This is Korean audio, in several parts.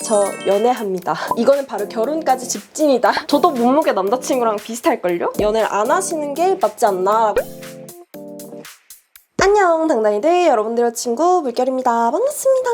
저 연애합니다. 이거는 바로 결혼까지 직진이다. 저도 몸무게 남자친구랑 비슷할걸요? 연애를 안 하시는 게 맞지 않나? 안녕 당당이들, 여러분들의 친구 물결입니다. 반갑습니다.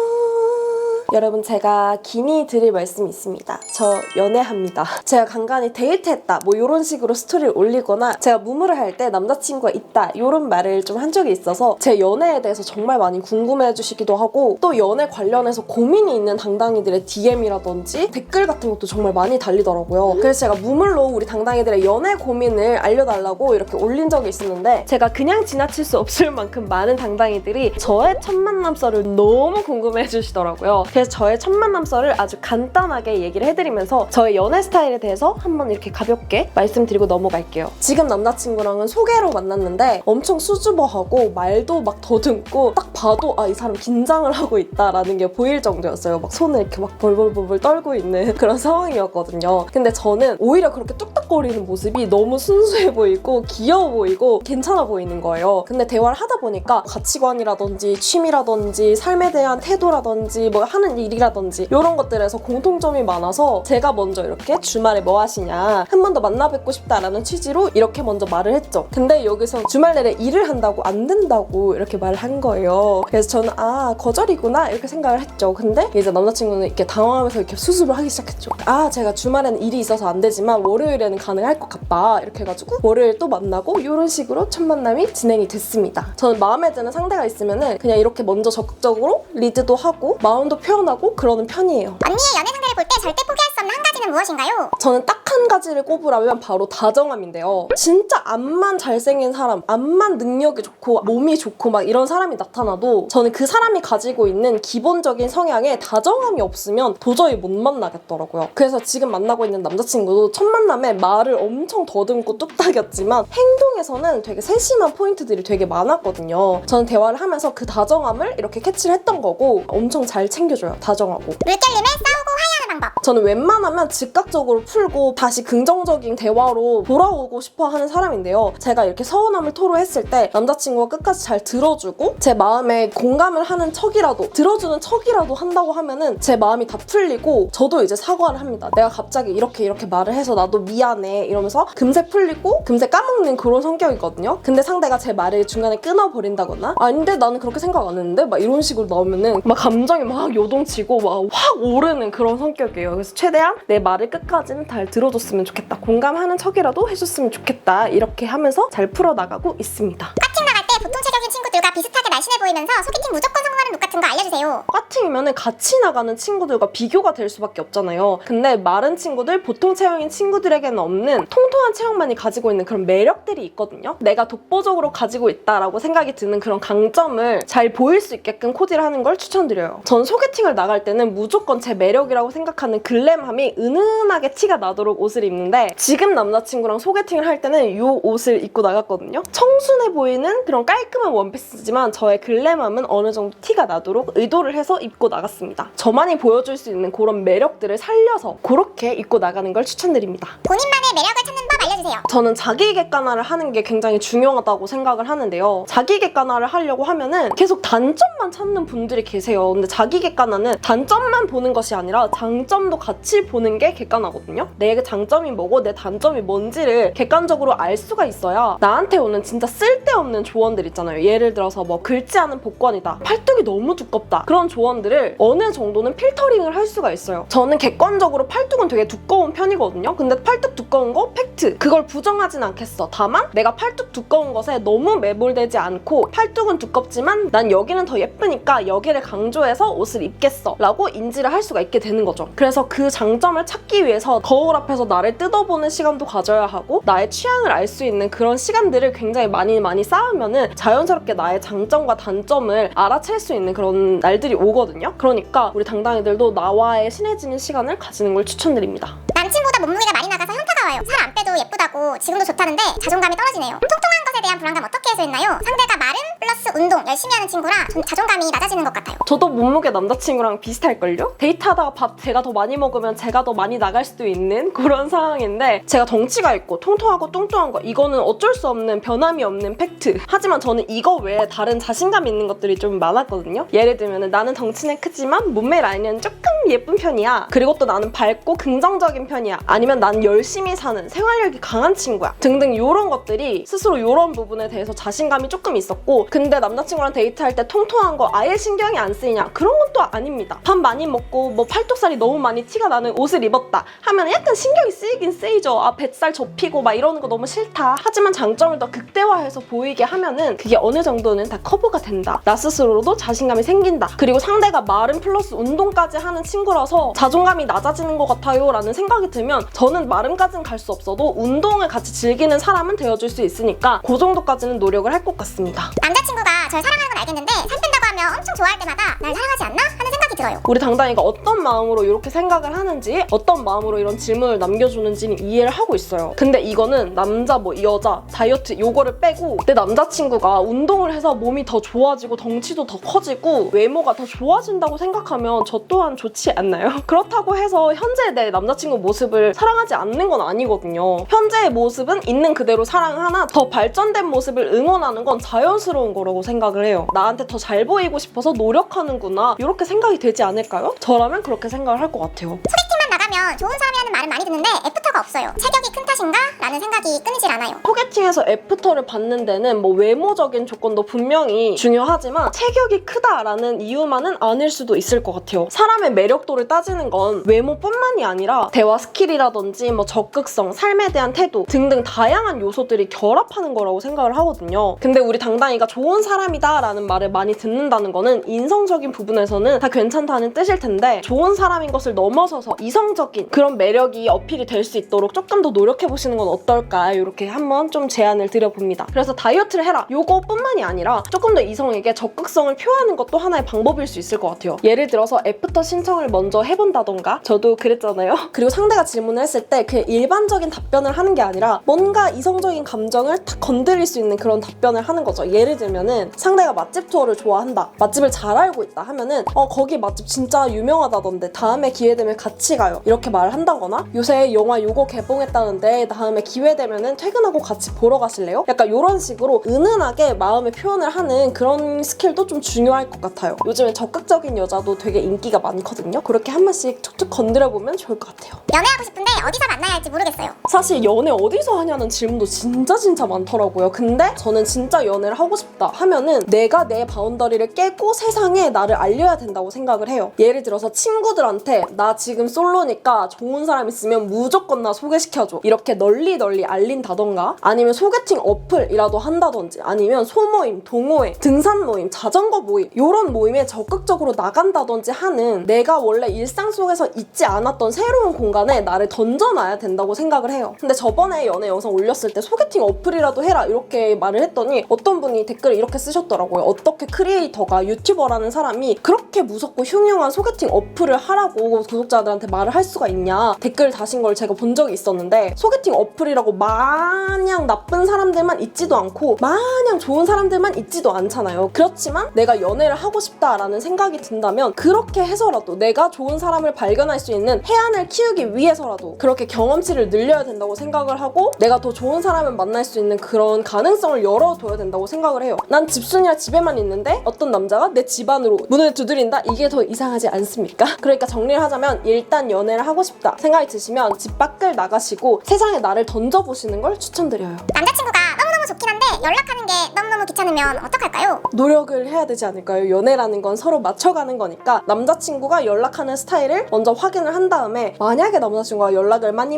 여러분, 제가 긴히 드릴 말씀이 있습니다. 저 연애합니다. 제가 간간히 데이트했다 뭐 이런 식으로 스토리를 올리거나 제가 무무를 할 때 남자친구가 있다 이런 말을 좀 한 적이 있어서 제 연애에 대해서 정말 많이 궁금해 주시기도 하고, 또 연애 관련해서 고민이 있는 당당이들의 DM이라든지 댓글 같은 것도 정말 많이 달리더라고요. 그래서 제가 무물로 우리 당당이들의 연애 고민을 알려달라고 이렇게 올린 적이 있었는데, 제가 그냥 지나칠 수 없을 만큼 많은 당당이들이 저의 첫 만남 썰을 너무 궁금해 주시더라고요. 그래서 저의 첫 만남 썰을 아주 간단하게 얘기를 해드리면서 저의 연애 스타일에 대해서 한번 이렇게 가볍게 말씀드리고 넘어갈게요. 지금 남자친구랑은 소개로 만났는데 엄청 수줍어하고 말도 막 더듬고 딱 봐도 이 사람 긴장을 하고 있다라는 게 보일 정도였어요. 막 손을 이렇게 막 벌벌벌 떨고 있는 그런 상황이었거든요. 근데 저는 오히려 그렇게 뚝딱거리는 모습이 너무 순수해 보이고 귀여워 보이고 괜찮아 보이는 거예요. 근데 대화를 하다 보니까 가치관이라든지 취미라든지 삶에 대한 태도라든지 뭐 하는 일이라든지 이런 것들에서 공통점이 많아서 제가 먼저 이렇게 주말에 뭐 하시냐, 한 번 더 만나 뵙고 싶다라는 취지로 이렇게 먼저 말을 했죠. 근데 여기서 주말 내내 일을 한다고 안 된다고 이렇게 말을 한 거예요. 그래서 저는 거절이구나 이렇게 생각을 했죠. 근데 이제 남자친구는 이렇게 당황하면서 이렇게 수습을 하기 시작했죠. 제가 주말에는 일이 있어서 안 되지만 월요일에는 가능할 것 같다 이렇게 해가지고 월요일 또 만나고 이런 식으로 첫 만남이 진행이 됐습니다. 저는 마음에 드는 상대가 있으면은 그냥 이렇게 먼저 적극적으로 리드도 하고 마음도 표현하고 그러는 편이에요. 언니의 연애 상대를 볼 때 절대 포기할 수 없는 한 가지는 무엇인가요? 저는 딱 한 가지를 꼽으라면 바로 다정함인데요. 진짜 앞만 잘생긴 사람, 앞만 능력이 좋고 몸이 좋고 막 이런 사람이 나타나도 저는 그 사람이 가지고 있는 기본적인 성향에 다정함이 없으면 도저히 못 만나겠더라고요. 그래서 지금 만나고 있는 남자친구도 첫 만남에 말을 엄청 더듬고 뚝딱이었지만 행동에서는 되게 세심한 포인트들이 되게 많았거든요. 저는 대화를 하면서 그 다정함을 이렇게 캐치를 했던 거고 엄청 잘 챙겨줘요. 다정하고. 물결님의 싸우고 화해하는 방법. 저는 웬만하면 즉각적으로 풀고 다시 긍정적인 대화로 돌아오고 싶어 하는 사람인데요. 제가 이렇게 서운함을 토로했을 때 남자친구가 끝까지 잘 들어주고 제 마음에 공감을 하는 척이라도, 들어주는 척이라도 한다고 하면은 제 마음이 다 풀리고 저도 이제 사과를 합니다. 내가 갑자기 이렇게 말을 해서 나도 미안해 이러면서 금세 풀리고 금세 까먹는 그런 성격이거든요. 근데 상대가 제 말을 중간에 끊어버린다거나 아닌데 나는 그렇게 생각 안 했는데 막 이런 식으로 나오면은 막 감정이 막 요동치고 막 확 오르는 그런 성격이에요. 그래서 최대한 내 말을 끝까지는 잘 들어줬으면 좋겠다, 공감하는 척이라도 해줬으면 좋겠다 이렇게 하면서 잘 풀어나가고 있습니다. 파팅 나갈 때 보통 체격인 친구들과 비슷하게 날씬해 보이면서 소개팅 무조건 성공하는 룩 같은 거 알려주세요. 파팅이면은 같이 나가는 친구들과 비교가 될 수밖에 없잖아요. 근데 마른 친구들, 보통 체형인 친구들에게는 없는 통통한 체형만이 가지고 있는 그런 매력들이 있거든요. 내가 독보적으로 가지고 있다라고 생각이 드는 그런 강점을 잘 보일 수 있게끔 코디를 하는 걸 추천드려요. 전 소개팅을 나갈 때는 무조건 제 매력이라고 생각하는 글램함이 은은하게 티가 나도록 옷을 입는데, 지금 남자친구랑 소개팅을 할 때는 이 옷을 입고 나갔거든요. 청순해 보이는 그런 깔끔한 원피스지만 저의 글램함은 어느 정도 티가 나도록 의도를 해서 입고 나갔습니다. 저만이 보여줄 수 있는 그런 매력들을 살려서 그렇게 입고 나가는 걸 추천드립니다. 본인만의 매력을 찾는 법 알려주세요. 저는 자기 객관화를 하는 게 굉장히 중요하다고 생각을 하는데요. 자기 객관화를 하려고 하면은 계속 단점만 찾는 분들이 계세요. 근데 자기 객관화는 단점만 보는 것이 아니라 장점도 같이 보는 게 객관화거든요. 내 장점이 뭐고 내 단점이 뭔지를 객관적으로 알 수가 있어야 나한테 오는 진짜 쓸데없는 조언들 있잖아요. 예를 들어서 뭐 긁지 않은 복권이다, 팔뚝이 너무 두껍다, 그런 조언들을 어느 정도는 필터링을 할 수가 있어요. 저는 객관적으로 팔뚝은 되게 두꺼운 편이거든요. 근데 팔뚝 두꺼운 거 팩트, 그걸 부정하진 않겠어. 다만 내가 팔뚝 두꺼운 것에 너무 매몰되지 않고 팔뚝은 두껍지만 난 여기는 더 예쁘니까 여기를 강조해서 옷을 입겠어 라고 인지를 할 수가 있게 되는 거죠. 그래서 그 장점을 찾기 위해서 거울 앞에서 나를 뜯어보는 시간도 가져야 하고 나의 취향을 알 수 있는 그런 시간들을 굉장히 많이 쌓으면은 자연스럽게 나의 장점과 단점을 알아챌 수 있는 그런 날들이 오거든요. 그러니까 우리 당당이들도 나와의 친해지는 시간을 가지는 걸 추천드립니다. 남친보다 몸무게가 많이 나가서 현타가 와요. 살 안 빼도 예쁘다고 지금도 좋다는데 자존감이 떨어지네요. 통통한 것에 대한 불안감 어떻게 해소했나요? 상대가 마른 플러스 운동 열심히 하는 친구라 좀 자존감이 낮아지는 것 같아요. 저도 몸무게 남자친구랑 비슷할걸요? 데이트하다가 밥 제가 더 많이 먹으면 제가 더 많이 나갈 수도 있는 그런 상황인데, 제가 덩치가 있고 통통하고 뚱뚱한 거 이거는 어쩔 수 없는 변함이 없는 팩트. 하지만 저는 이거 외에 다른 자신감 있는 것들이 좀 많았거든요. 예를 들면 나는 덩치는 크지만 몸매 라인은 조금 예쁜 편이야. 그리고 또 나는 밝고 긍정적인 편이야. 아니면 난 열심히 사는 생활력이 강한 친구야. 등등 이런 것들이 스스로 이런 부분에 대해서 자신감이 조금 있었고, 근데 남자친구랑 데이트할 때 통통한 거 아예 신경이 안 쓰이냐? 그런 건 또 아닙니다. 밥 많이 먹고 뭐 팔뚝살이 너무 많이 티가 나는 옷을 입었다 하면 약간 신경이 쓰이긴 쓰이죠. 아, 뱃살 접히고 막 이러는 거 너무 싫다. 하지만 장점을 더 극대화해서 보이게 하면은 그게 어느 정도는 다 커버가 된다. 나 스스로도 자신감이 생긴다. 그리고 상대가 마름 플러스 운동까지 하는 친구라서 자존감이 낮아지는 것 같아요 라는 생각이 들면, 저는 마름까지는 갈 수 없어도 운동을 같이 즐기는 사람은 되어줄 수 있으니까 그 정도까지는 노력을 할 것 같습니다. 남자친구가 절 사랑하는 건 알겠는데 살 뺀다고 하면 엄청 좋아할 때마다 날 사랑하지 않나? 하는 생각이 들어요. 우리 당당이가 어떤 마음으로 이렇게 생각을 하는지, 어떤 마음으로 이런 질문을 남겨주는지는 이해를 하고 있어요. 근데 이거는 남자 뭐 여자 다이어트 요거를 빼고 내 남자친구가 운동을 해서 몸이 더 좋아지고 덩치도 더 커지고 외모가 더 좋아진다고 생각하면 저 또한 좋지 않나요? 그렇다고 해서 현재 내 남자친구 모습을 사랑하지 않는 건 아니거든요. 현재의 모습은 있는 그대로 사랑하나 더 발전된 모습을 응원하는 건 자연스러운 거라고 생각을 해요. 나한테 더 잘 보이고 싶어서 노력하는구나, 이렇게 생각이 되지 않을까요? 저라면 그렇게 생각을 할 것 같아요. 소개팅만 나가면 좋은 사람이라는 말은 많이 듣는데 애프터가 없어요. 체격이 큰 탓인가? 라는 생각이 끊이질 않아요. 소개팅에서 애프터를 받는 데는 뭐 외모적인 조건도 분명히 중요하지만 체격이 크다라는 이유만은 아닐 수도 있을 것 같아요. 사람의 매력도를 따지는 건 외모뿐만이 아니라 대화 스킬이라든지 뭐 적극성, 삶에 대한 태도 등등 다양한 요소들이 결합하는 거라고 생각을 하거든요. 근데 우리 당당이가 좋은 사람이다 라는 말을 많이 듣는다는 거는 인성적인 부분에서는 다 괜찮다는 뜻일 텐데, 좋은 사람인 것을 넘어서서 이성적인 그런 매력이 어필이 될 수 있도록 조금 더 노력해보시는 건 어떨까, 이렇게 한번 좀 제안을 드려봅니다. 그래서 다이어트를 해라 요거뿐만이 아니라 조금 더 이성에게 적극성을 표하는 것도 하나의 방법일 수 있을 것 같아요. 예를 들어서 애프터 신청을 먼저 해본다던가, 저도 그랬잖아요. 그리고 상대가 질문을 했을 때 그냥 일반적인 답변을 하는 게 아니라 뭔가 이성적인 감정을 탁 건드릴 수 있는 그런 답변을 하는 거죠. 예를 들면은 상대가 맛집 투어를 좋아한다, 맛집을 잘 알고 있다 하면은 거기 맛집 진짜 유명하다던데 다음에 기회 되면 같이 가요, 이렇게 말을 한다거나, 요새 영화 요거 개봉했다는데 다음에 기회 되면은 퇴근하고 같이 보러 가실래요? 약간 이런 식으로 은은하게 마음의 표현을 하는 그런 스킬도 좀 중요할 것 같아요. 요즘에 적극적인 여자도 되게 인기가 많거든요. 그렇게 한 번씩 툭툭 건드려보면 좋을 것 같아요. 연애하고 싶은데 어디서 만나야 할지 모르겠어요. 사실 연애 어디서 하냐는 질문도 진짜 많더라고요. 근데 저는 진짜 연애를 하고 싶다 하면은 내가 내 바운더리를 깨고 세상에 나를 알려야 된다고 생각을 해요. 예를 들어서 친구들한테 나 지금 솔로니까 좋은 사람 있으면 무조건 나 소개시켜줘, 이렇게 널리 알린다던가, 아니면 소개팅 어플이라도 한다든지, 아니면 소모임, 동호회, 등산 모임, 자전거 모임, 이런 모임에 적극적으로 나간다든지 하는, 내가 원래 일상 속에서 있지 않았던 새로운 공간에 나를 던져놔야 된다고 생각을 해요. 근데 저번에 연애 영상 올렸을 때 소개팅 어플이라도 해라 이렇게 말을 했더니 어떤 분이 댓글을 이렇게 쓰셨더라고요. 어떻게 크리에이터가, 유튜버라는 사람이 그렇게 무섭고 흉흉한 소개팅 어플을 하라고 구독자들한테 말을 할 수가 있냐, 댓글 다신 걸 제가 본 적이 있었는데, 소개팅 어플이라고 마냥 나쁜 사람들만 있지도 않고 마냥 좋은 사람들만 있지도 않잖아요. 그렇지만 내가 연애를 하고 싶다라는 생각이 든다면 그렇게 해서라도 내가 좋은 사람을 발견할 수 있는 해안을 키우기 위해서라도 그렇게 경험치를 늘려야 된다고 생각을 하고, 내가 더 좋은 사람을 만날 수 있는 그런 가능성을 열어둬야 된다고 생각을 해요. 난 집순이라 집에만 있는데 어떤 남자가 내 집 안으로 문을 두드린다? 이게 더 이상하지 않습니까? 그러니까 정리를 하자면, 일단 연애를 하고 싶다 생각이 드시면 집 밖을 나가시고 세상에 나를 던져보시는 걸 추천드려요. 남자친구가 너무너무 좋긴 한데 연락하는 게 너무너무 귀찮으면 어떡할까요? 노력을 해야 되지 않을까요? 연애라는 건 서로 맞춰가는 거니까 남자친구가 연락하는 스타일을 먼저 확인을 한 다음에, 만약에 남자친구가 연락을 많이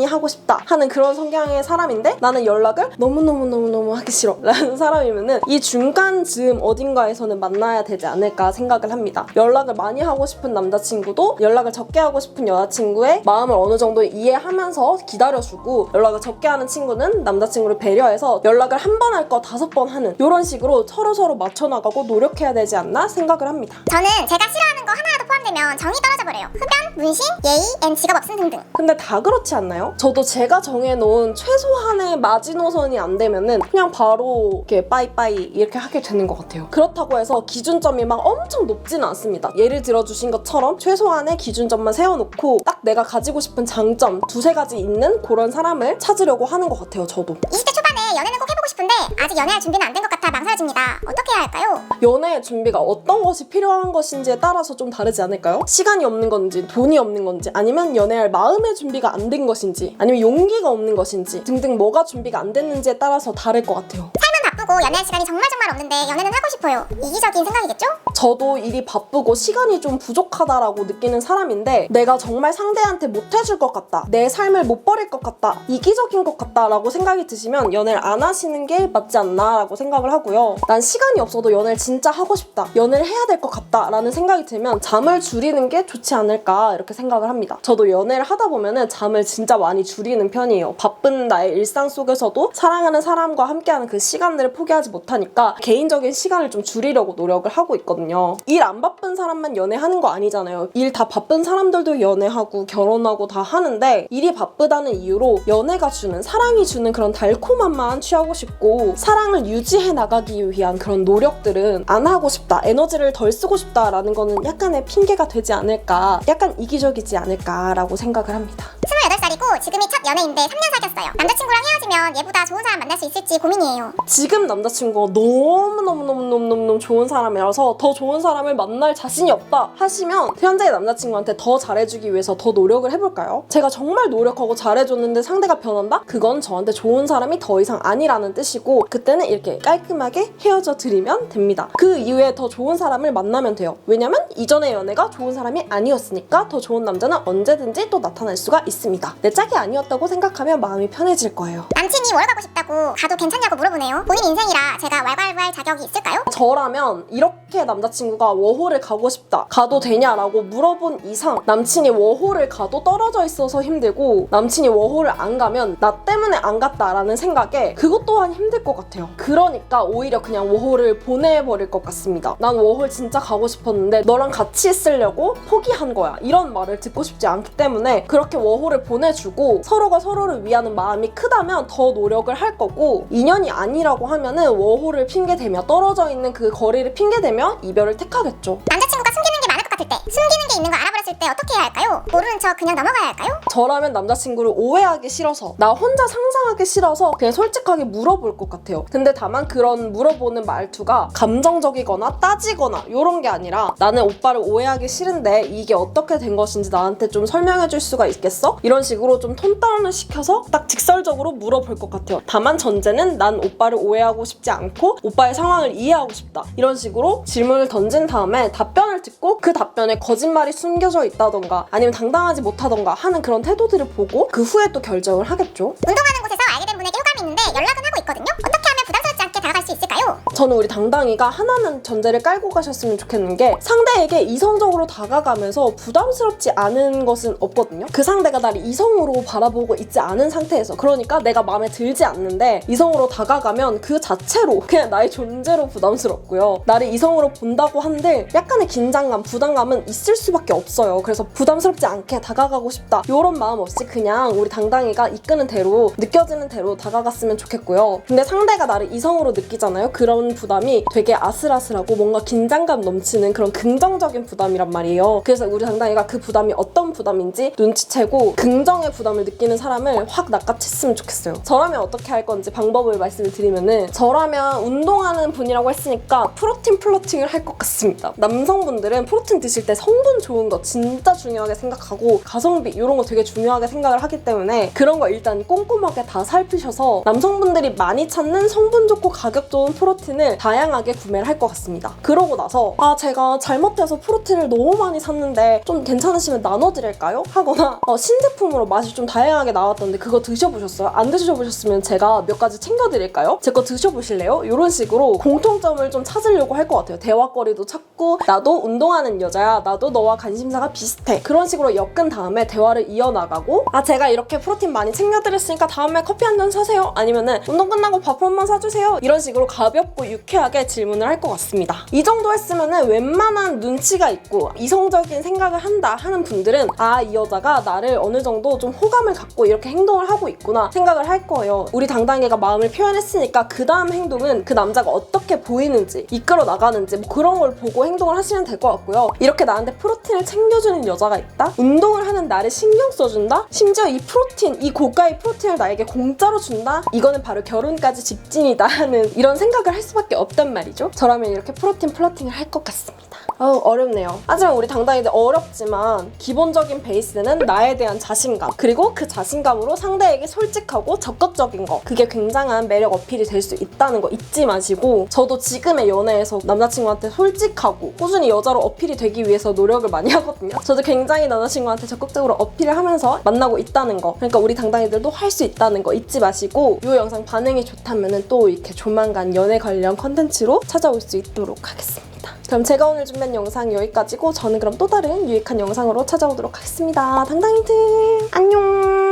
하고 싶다 하는 그런 성향의 사람인데 나는 연락을 너무 하기 싫어 라는 사람이면은 이 중간 즈음 어딘가에서는 만나야 되지 않을까 생각을 합니다. 연락을 많이 하고 싶은 남자친구도 연락을 적게 하고 싶은 여자친구의 마음을 어느 정도 이해하면서 기다려주고, 연락을 적게 하는 친구는 남자친구를 배려해서 연락을 한 번 할 거 5번 하는, 이런 식으로 서로 맞춰나가고 노력해야 되지 않나 생각을 합니다. 저는 제가 싫어하는 거 하나라도 포함되지 되면 정이 떨어져 버려요. 흡연, 문신, 예의, 앤 직업 없음 등등. 근데 다 그렇지 않나요? 저도 제가 정해놓은 최소한의 마지노선이 안 되면은 그냥 바로 이렇게 빠이빠이 이렇게 하게 되는 것 같아요. 그렇다고 해서 기준점이 막 엄청 높지는 않습니다. 예를 들어주신 것처럼 최소한의 기준점만 세워놓고 딱 내가 가지고 싶은 장점 두세 가지 있는 그런 사람을 찾으려고 하는 것 같아요. 저도. 20대 초반에 연애는 꼭 해보고 싶은데 아직 연애할 준비는 안 된 것 같아 망설여집니다. 어떻게 해야 할까요? 연애의 준비가 어떤 것이 필요한 것인지에 따라서 좀 다르지 않을까요? 시간이 없는 건지, 돈이 없는 건지, 아니면 연애할 마음의 준비가 안 된 것인지, 아니면 용기가 없는 것인지 등등 뭐가 준비가 안 됐는지에 따라서 다를 것 같아요. 삶은 바쁘고 연애할 시간이 정말 없는데 연애는 하고 싶어요. 이기적인 생각이겠죠? 저도 일이 바쁘고 시간이 좀 부족하다라고 느끼는 사람인데 내가 정말 상대한테 못해줄 것 같다, 내 삶을 못 버릴 것 같다, 이기적인 것 같다라고 생각이 드시면 연애를 안 하시는 게 맞지 않나라고 생각을 하고요. 난 시간이 없어도 연애를 진짜 하고 싶다, 연애를 해야 될 것 같다라는 생각이 들면 잠을 줄이는 게 좋지 않을까 이렇게 생각을 합니다. 저도 연애를 하다 보면은 잠을 진짜 많이 줄이는 편이에요. 바쁜 나의 일상 속에서도 사랑하는 사람과 함께하는 그 시간들을 포기하지 못하니까 개인적인 시간을 좀 줄이려고 노력을 하고 있거든요. 일 안 바쁜 사람만 연애하는 거 아니잖아요. 일 다 바쁜 사람들도 연애하고 결혼하고 다 하는데 일이 바쁘다는 이유로 연애가 주는, 사랑이 주는 그런 달콤함만 취하고 싶고 사랑을 유지해 나가기 위한 그런 노력들은 안 하고 싶다, 에너지를 덜 쓰고 싶다라는 거는 약간의 핑계가 되지 않을까, 약간 이기적이지 않을까라고 생각을 합니다. 28살이고 지금이 첫 연애인데 3년 사귀었어요. 남자친구랑 헤어지면 얘보다 좋은 사람 만날 수 있을지 고민이에요. 지금 남자친구가 너무너무 좋은 사람이라서 더 좋은 사람을 만날 자신이 없다 하시면 현재의 남자친구한테 더 잘해주기 위해서 더 노력을 해볼까요? 제가 정말 노력하고 잘해줬는데 상대가 변한다? 그건 저한테 좋은 사람이 더 이상 아니라는 뜻이고 그때는 이렇게 깔끔하게 헤어져 드리면 됩니다. 그 이후에 더 좋은 사람을 만나면 돼요. 왜냐면 이전의 연애가 좋은 사람이 아니었으니까 더 좋은 남자는 언제든지 또 나타날 수가 있습니다. 내 짝이 아니었다고 생각하면 마음이 편해질 거예요. 남친이 월 가고 싶다고 가도 괜찮냐고 물어보네요. 본인 인생이라 제가 왈가왈부할 자격이 있을까요? 저라면 이렇게 남자친구가 워홀을 가고 싶다, 가도 되냐라고 물어본 이상 남친이 워홀을 가도 떨어져 있어서 힘들고 남친이 워홀을 안 가면 나 때문에 안 갔다라는 생각에 그것 또한 힘들 것 같아요. 그러니까 오히려 그냥 워홀을 보내버릴 것 같습니다. 난 워홀 진짜 가고 싶었는데 너랑 같이 있으려고 포기한 거야, 이런 말을 듣고 싶지 않기 때문에 그렇게 워홀을 보내주고 서로가 서로를 위하는 마음이 크다면 더 노력을 할 거고, 인연이 아니라고 하면은 워홀을 핑계대며 떨어져 있는 그 거리를 핑계대며 이별을 택하겠죠. 남자친구가 숨기는 게 많을 것 같을 때, 숨기는 게 있는 걸 알아버렸을 때 어떻게 해야 할까요? 모르는 척 그냥 넘어가야 할까요? 저라면 남자친구를 오해하기 싫어서, 나 혼자 상상하기 싫어서 그냥 솔직하게 물어볼 것 같아요. 근데 다만 그런 물어보는 말투가 감정적이거나 따지거나 이런 게 아니라 나는 오빠를 오해하기 싫은데 이게 어떻게 된 것인지 나한테 좀 설명해 줄 수가 있겠어? 이런 식으로 좀 톤 다운을 시켜서 딱 직설적으로 물어볼 것 같아요. 다만 전제는 난 오빠를 오해하고 싶지 않고 오빠의 상황을 이해하고 싶다, 이런 식으로 질문을 던진 다음에 답변을 듣고 그 답변에 거짓말이 숨겨져 있다던가 아니면 당당하지 못하던가 하는 그런 태도들을 보고 그 후에 또 결정을 하겠죠. 운동하는 곳에서 알게 된 분에게 호감이 있는데 연락은 하고 있거든요. 어떻게 하면 부담스럽지 않게 다가갈 수 있을까요? 저는 우리 당당이가 하나는 전제를 깔고 가셨으면 좋겠는 게 상대에게 이성적으로 다가가면서 부담스럽지 않은 것은 없거든요. 그 상대가 나를 이성으로 바라보고 있지 않은 상태에서, 그러니까 내가 마음에 들지 않는데 이성으로 다가가면 그 자체로 그냥 나의 존재로 부담스럽고요. 나를 이성으로 본다고 한들 약간의 긴장감, 부담감은 있을 수밖에 없어요. 그래서 부담스럽지 않게 다가가고 싶다, 이런 마음 없이 그냥 우리 당당이가 이끄는 대로, 느껴지는 대로 다가갔으면 좋겠고요. 근데 상대가 나를 이성으로 느끼잖아요. 그런 부담이 되게 아슬아슬하고 뭔가 긴장감 넘치는 그런 긍정적인 부담이란 말이에요. 그래서 우리 당당이가 그 부담이 어떤 부담인지 눈치채고 긍정의 부담을 느끼는 사람을 확 낚아챘으면 좋겠어요. 저라면 어떻게 할 건지 방법을 말씀을 드리면은, 저라면 운동하는 분이라고 했으니까 프로틴 플러팅을 할 것 같습니다. 남성분들은 프로틴 드실 때 성분 좋은 거 진짜 중요하게 생각하고 가성비 이런 거 되게 중요하게 생각을 하기 때문에 그런 거 일단 꼼꼼하게 다 살피셔서 남성분들이 많이 찾는 성분 좋고 가격 좋은 프로틴을 다양하게 구매를 할 것 같습니다. 그러고 나서 제가 잘못해서 프로틴을 너무 많이 샀는데 좀 괜찮으시면 나눠드릴까요? 하거나 신제품으로 맛이 좀 다양하게 나왔던데 그거 드셔보셨어요? 안 드셔보셨으면 제가 몇 가지 챙겨드릴까요? 제 거 드셔보실래요? 이런 식으로 공통점을 좀 찾으려고 할 것 같아요. 대화거리도 찾고 나도 운동하는 여자야, 나도 너와 관심사가 비슷해, 그런 식으로 엮은 다음에 대화를 이어나가고 제가 이렇게 프로틴 많이 챙겨드렸으니까 다음에 커피 한 잔 사세요, 아니면은 운동 끝나고 밥 한 번 사주세요, 이런 식으로 가볍고 진지하고 유쾌하게 질문을 할 것 같습니다. 이 정도 했으면은 웬만한 눈치가 있고 이성적인 생각을 한다 하는 분들은 아, 이 여자가 나를 어느 정도 좀 호감을 갖고 이렇게 행동을 하고 있구나 생각을 할 거예요. 우리 당당이가 마음을 표현했으니까 그 다음 행동은 그 남자가 어떻게 보이는지 이끌어 나가는지 뭐 그런 걸 보고 행동을 하시면 될 것 같고요. 이렇게 나한테 프로틴을 챙겨주는 여자가 있다? 운동을 하는 나를 신경 써준다? 심지어 이 프로틴, 이 고가의 프로틴을 나에게 공짜로 준다? 이거는 바로 결혼까지 직진이다 하는 이런 생각을 할 수밖에 없단 말이죠. 저라면 이렇게 프로틴 플러팅을 할 것 같습니다. 어렵네요. 하지만 우리 당당이들 어렵지만 기본적인 베이스는 나에 대한 자신감, 그리고 그 자신감으로 상대에게 솔직하고 적극적인 거, 그게 굉장한 매력 어필이 될 수 있다는 거 잊지 마시고, 저도 지금의 연애에서 남자친구한테 솔직하고 꾸준히 여자로 어필이 되기 위해서 노력을 많이 하거든요. 저도 굉장히 남자친구한테 적극적으로 어필을 하면서 만나고 있다는 거, 그러니까 우리 당당이들도 할 수 있다는 거 잊지 마시고, 이 영상 반응이 좋다면 또 이렇게 조만간 연애 관련 컨텐츠로 찾아올 수 있도록 하겠습니다. 그럼 제가 오늘 준비한 영상 여기까지고, 저는 그럼 또 다른 유익한 영상으로 찾아오도록 하겠습니다. 당당이들 안녕.